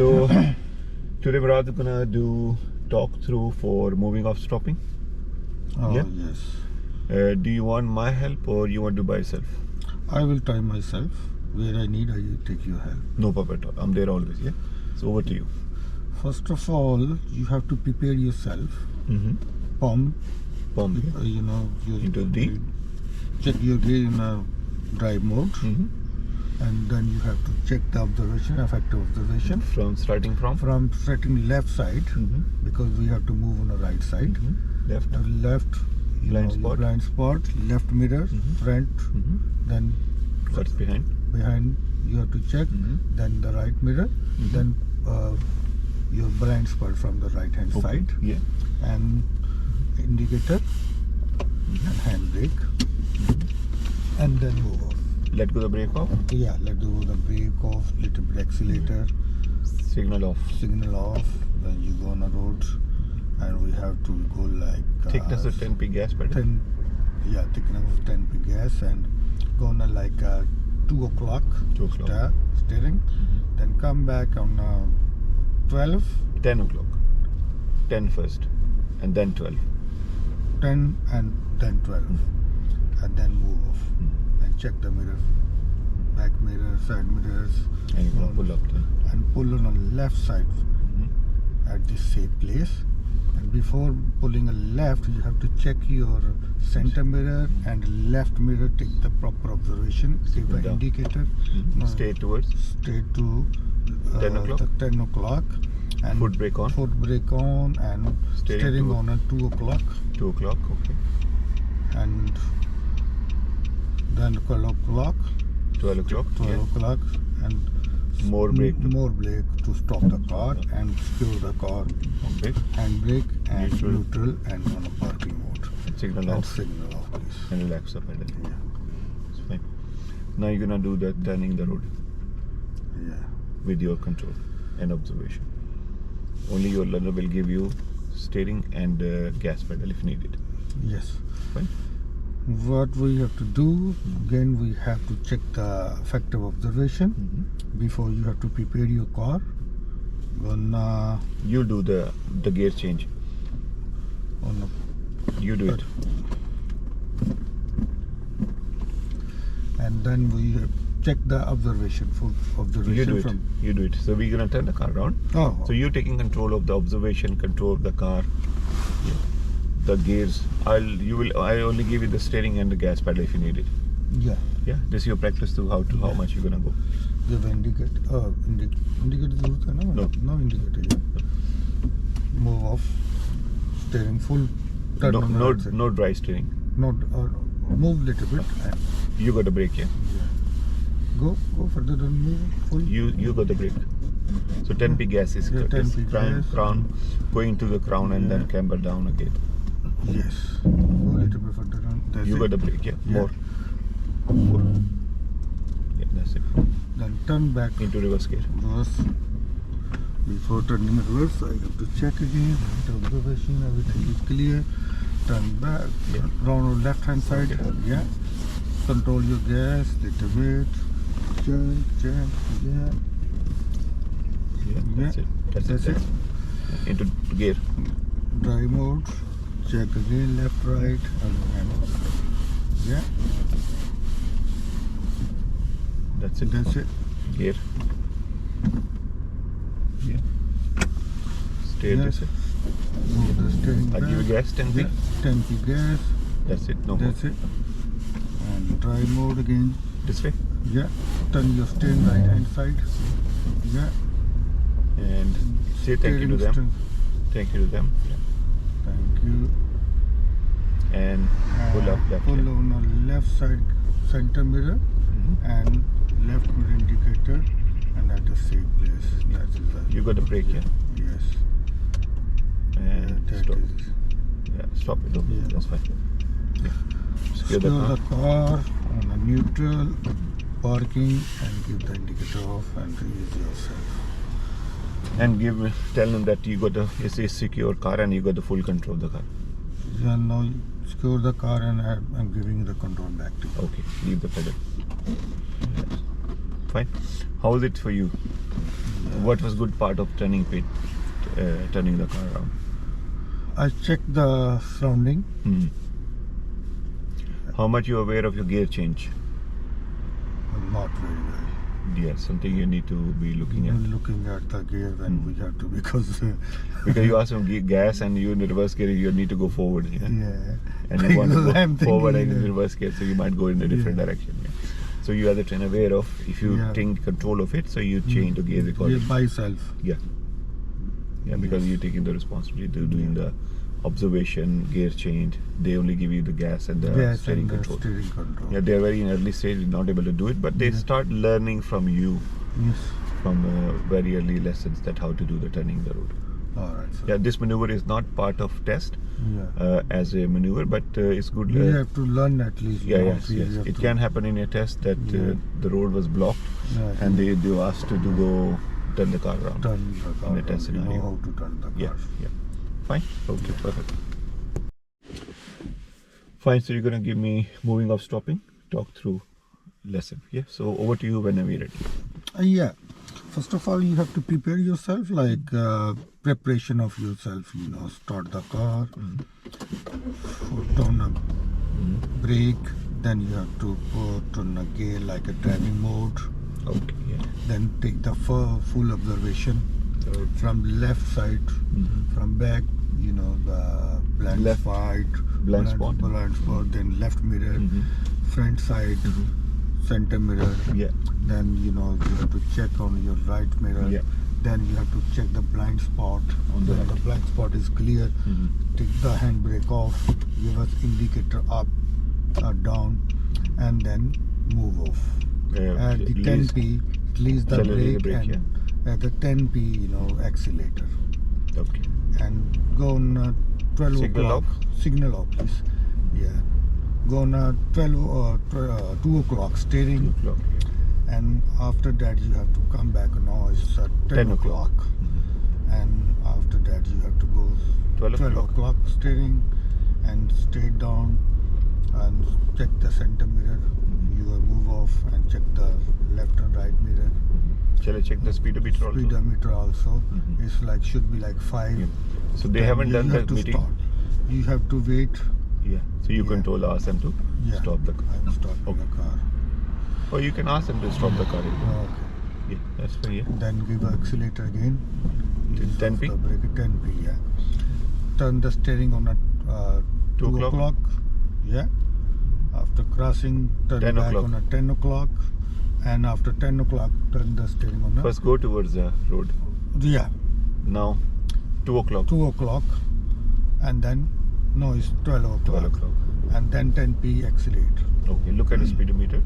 So today Murad is gonna do talk through for moving off stopping. Oh, Yeah? yes. Do you want my help or you want to do by yourself? I will try myself. Where I need, I will take your help. No problem at all. I'm there always. Yeah. So over to you. First of all, you have to prepare yourself. Pump, Pump. you know, Into D. check your gear in a drive mode, and then you have to check the observation, effective observation. From starting from From setting left side, because we have to move on the right side. left. Left, Blind spot. blind spot, left mirror, front, then What's behind? behind you have to check, then the right mirror, then your blind spot from the right hand side, Yeah. and indicator and handbrake, and then move off. Let go the brake off. Yeah, let go the brake off, little bit accelerator, Signal off. signal off, then you go on the road, and we have to go like Thickness of 10p gas pedal. 10, yeah, thickness of 10p gas, and go on like 2 o'clock 2 o'clock. steering, then come back on 12, 10 o'clock. 10 first, and then 12. 10 and then 12, and then move off and check the mirror, back mirror, side mirrors, And you're gonna pull up then. and pull on the left side at this safe place. And before pulling a left, you have to check your center mirror and left mirror, take the proper observation, give the Down. indicator, Stay towards. straight to 10 o'clock. the 10 o'clock, and Foot brake on. foot brake on, and Steering steering to- on at 2 o'clock, 2 o'clock. Okay. and then 12 o'clock, 12 o'clock. 12 o'clock, and More brake to- more brake to stop the car and secure the car, Okay. handbrake and Neutral. neutral, and on a parking mode. Signal Off off. signal off, please. And relax the pedal. Yeah, It's fine. Now you're gonna do the turning the road yeah. with your control and observation. Only your learner will give you steering and gas pedal if needed. Yes. Fine. What we have to do, again, we have to check the effective observation before you have to prepare your car. You do the gear change. On You do it. and then we check the observation, full You observation do it. from. You do it. So we're gonna turn the car around. Oh, So you're taking control of the observation, control of the car, the gears. I only give you the steering and the gas pedal if you need it. yeah. Yeah. This is your practice to how much you're gonna go. Give indicator. Indicator जरूरत है ना? No. No indicator. Yeah. Move off. Steering full. Turn on the right side. No dry steering. No, move little bit. And You got the brake, yeah. go further. Then move full. You got the brake. So 10p gas is Yeah, 10p gas. crown going to the crown and then camber down again. Yes. Go little bit further down. That's You it. got the brake, yeah. Yeah. More. Yeah, that's it. Then turn back. Into reverse gear. Reverse. Before turning reverse, I have to check again. The observation, everything is clear. Turn back. Yeah. Round on left hand side. Okay. Yeah. Control your gas. Little bit. Check. Yeah. Yeah, that's Yeah. it. That's it. Into gear. Drive mode. Check again. Left, right, and yeah. That's it. That's it. Gear. Yeah. Stay Yes. this it. Move the steering I'll back. give you gas 10p. Yeah. 10p gas. That's it. No more. That's it. And drive mode again. This way. Yeah. Turn your steering right hand side. Yeah. And say thank you to them. Steering. Thank you to them. Yeah. Thank you. And pull up left. Pull here. on the left side center mirror and left mirror indicator, and at the same place. That is the. You got the brake, yeah. Yes. And that stop. is. Yeah, stop it. Okay, Yeah. that's fine. Yeah. Secure Secure the the car. car on a neutral, parking, and give the indicator off and release yourself. And tell them that you got it's a secure car and you got the full control of the car. Yeah, now secure the car and I'm giving the control back to you. Okay, leave the pedal. Yes. Fine. How is it for you? What was good part of turning the car around? I checked the surrounding. How much you aware of your gear change? Not very well. Yeah, something you need to be looking at. Looking at the gear when we have to, because Because you are some gas and you in reverse gear, you need to go forward. Yeah. And you want to Because go I'm forward thinking, and in reverse gear, so you might go in a different Yeah. direction. Yeah. So you are the train aware of if you Yeah. take control of it, so you change the gear accordingly. by self. Yeah. Yeah, because Yes. you're taking the responsibility to doing the observation, gear change. They only give you the gas and the Gas steering and control. steering control. Yeah, they're very in early stage, not able to do it, but they Yeah. start learning from you Yes. from very early lessons that how to do the turning the road. All right, sir. Yeah, this maneuver is not part of test Yeah. as a maneuver, but it's good. We have to learn at least. Yeah, once. yes, We yes. have It to- can happen in a test that Yeah. the road was blocked Yeah, and they asked to go turn the car around. turn the car. in a test around. We know scenario. how to turn the car. Yeah, yeah. Fine. Okay, perfect. Fine. So you're gonna give me moving off, stopping, talk through lesson. Yeah. So over to you whenever you're ready. Yeah. First of all, you have to prepare yourself, like preparation of yourself. Start the car, put on a brake. Then you have to put on a gear like a driving mode. Okay. Yeah. Then take the full observation So, from left side, from back. The blind Left spot, blind spot. blind spot. Then left mirror, Mhm. front side, center mirror. Yeah. Then you have to check on your right mirror. Yeah. Then you have to check the blind spot. On the When right. the blind spot is clear, take the handbrake off, give us indicator up or down, and then move off. At the Release- 10p, release the accelerate brake, the brake, and at the 10p, accelerator. Okay. And go on 12 Signal o'clock. Signal off, please. Yeah. Go on 2 o'clock steering. 2 o'clock. And after that you have to come back. Now it's 10 o'clock. And after that you have to go 12 o'clock steering and straight down and check the center mirror. You will move off and check the left and right mirror. Shall I check the speedometer also? Speedometer also. Mhm. It's should be like 5. Yeah. So they Then haven't you done have the to meeting. start. You have to wait. Yeah. So you Yeah. control ask them to Yeah. stop the car. I'm stopping Okay. the car. Or you can ask them to stop the car. Okay. Yeah, that's fine. Yeah. Then give the accelerator again. Till 10p? The brake 10p, yeah. Turn the steering on at 2 2 o'clock? Yeah. After crossing, turn 10 back o'clock. on at 10 o'clock. And after 10 o'clock, turn the steering on at First go towards the road. yeah, Now 2 o'clock. 2 o'clock. And then, no, it's 12 o'clock. 12 o'clock. And then 10p accelerate. Okay, look at the speedometer.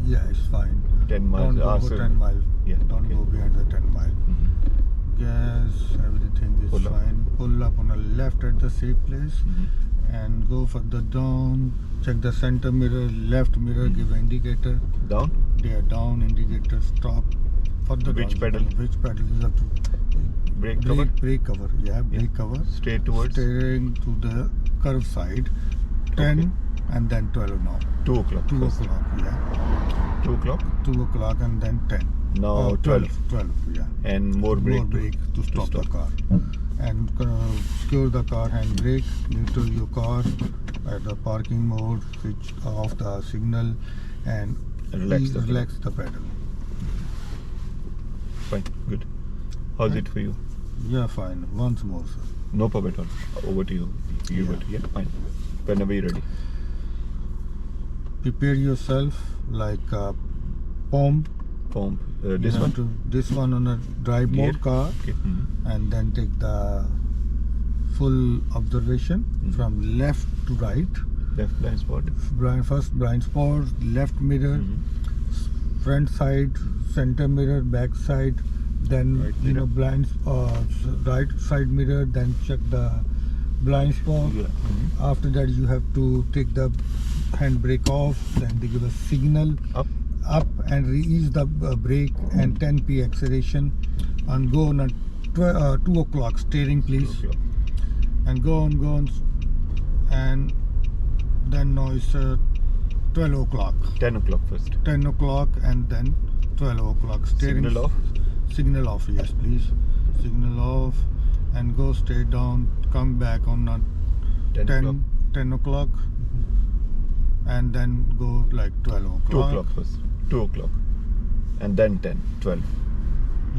Yeah, it's fine. 10 miles. Don't go Ask over them- 10 miles. Yeah, Don't okay. go behind the 10 mile. Mhm. Gas, everything is Pull up. fine. Pull up on the left at the safe place Mhm. and go further down. Check the center mirror, left mirror, give an indicator. Down. They are down, indicator, stop. Further Which down. pedal? Which pedal you have to Brake cover. brake cover. Yeah, brake cover. Straight towards Steering to the curve side. 10 and then 12 now. 2 o'clock. 2 first. o'clock, yeah. 2 o'clock. 2 o'clock and then 10. Now Oh, 12. 12, yeah. And more brake. More brake to stop the car. And secure the car handbrake, neutral your car at the parking mode, switch off the signal, and Relax the pedal. relax the pedal. Fine. Good. How's it for you? Yeah, fine. Once more, sir. No problem at all. Over to you. You Yeah. got yeah. Fine. Whenever you're ready. Prepare yourself like a pomp. Pump. You This have one. to- this one on a drive Gear. mode car, Okay. and then take the full observation from left to right. Left blind spot. First blind spot, left mirror, front side, center mirror, back side, then Right mirror. blind right side mirror, then check the blind spot. Yeah. After that you have to take the handbrake off, then they give a signal Up. and release the brake and 10p acceleration, and go on at 2 o'clock steering, 2 please, o'clock. and go on, and then now it's 12 o'clock. 10 o'clock first. 10 o'clock and then 12 o'clock steering. Signal off. Signal off, yes, please. Signal off, and go straight down. Come back on 10 o'clock, and then go like 12 o'clock. 2 o'clock first. 2 o'clock. And then 10, 12.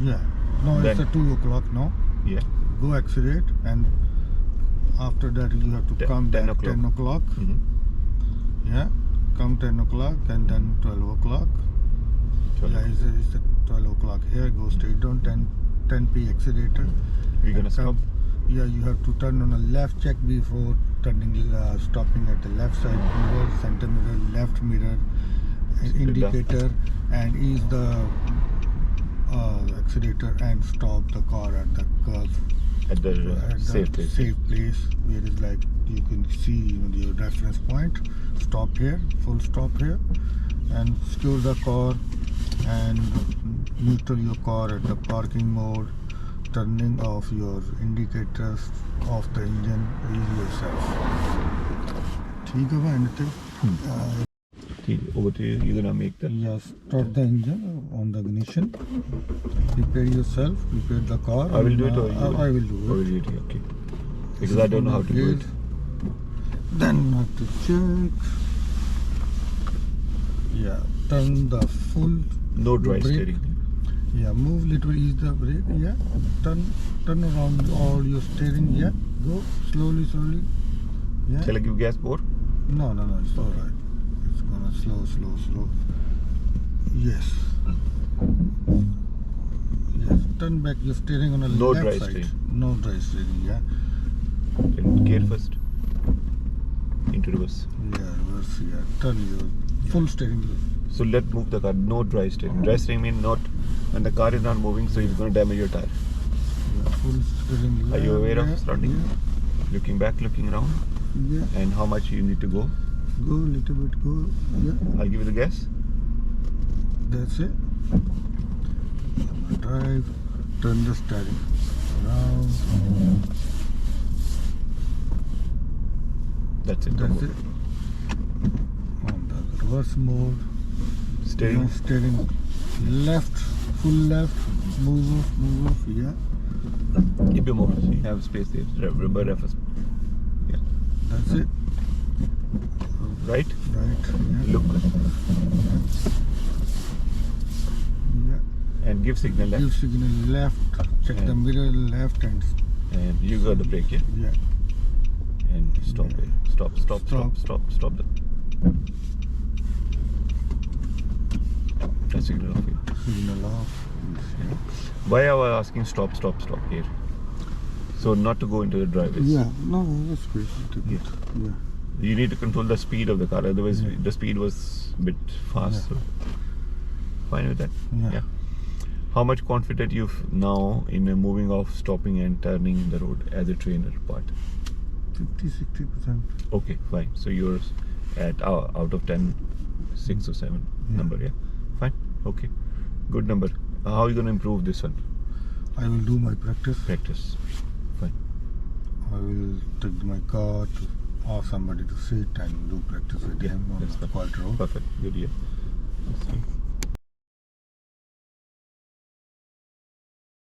Yeah. No, it's Then- a 2 o'clock now. Yeah. Go accelerate, and after that you have to come 10 back o'clock. 10 o'clock. Mm-hmm. Yeah. Come 10 o'clock, and then 12 o'clock. 12. Yeah, it's a 12 o'clock here. Go straight down, 10p accelerator. We're gonna And stop. Yeah, you have to turn on a left check before turning, stopping at the left side mirror, center mirror, left mirror, and Sit down. indicator, and ease the accelerator and stop the car at the curve. At the At the safe place. safe place where it's like you can see your reference point. Stop here, full stop here, and secure the car and neutral your car at the parking mode. Turning off your indicators, off the engine, ease yourself. ठीक है भाई, anything? Over to you. You're gonna make the. Yeah, start the engine on the ignition. Prepare yourself, prepare the car. I will do it, or and, you I will do I will it. do it. Okay. Because I don't know how to do it. Then you have to check. Yeah, turn the full. No dry brake. steering. Yeah, move little, ease the brake. Yeah, turn around all your steering. Yeah, go slowly. Yeah. Shall I give gas more? No, it's all right. It's gonna slow. Yes. Yes. Turn back your steering on the No left dry side. steering. No dry steering. Yeah. And gear first. Into reverse. Yeah. Reverse. Yeah. Turn your full steering. So let's move the car. No dry steering. Dry steering means not when the car is not moving, so it's going to damage your tire. Yeah, full steering. Are you left, aware of yeah, starting? Looking back, looking around, Yeah. and how much you need to go. Go a little bit. Go. Yeah. I'll give you the gas. That's it. Drive. Turn the steering around. That's it. That's it. On the reverse mode. Steering. Yeah, steering left, full left, move off, yeah. Keep your more. So you have space there. Remember reverse. Yeah. That's it. Right. Right, yeah. Look Yeah. and give signal left. Give signal left, check the And- mirror left, and And you got the brake, yeah. yeah. And stop Yeah. it. Stop the. That's signal off here. Signal off. Yeah. Why I was asking stop here? So not to go into the driveway. Yeah, no, that's great. Yeah. Yeah. You need to control the speed of the car, otherwise Yeah. the speed was a bit fast. Yeah. So fine with that. Yeah. How much confident you now in moving off, stopping and turning the road as a trainer part? 50-60%. Okay, fine. So you're at out of 10, 6 or 7 Yeah. number, yeah? Fine. Okay. Good number. How are you going to improve this one? I will do my practice. Practice. Fine. I will take my car to ask somebody to sit and do practice with Yeah, him on that's the fine. quiet road. Perfect. Good, yeah. That's fine.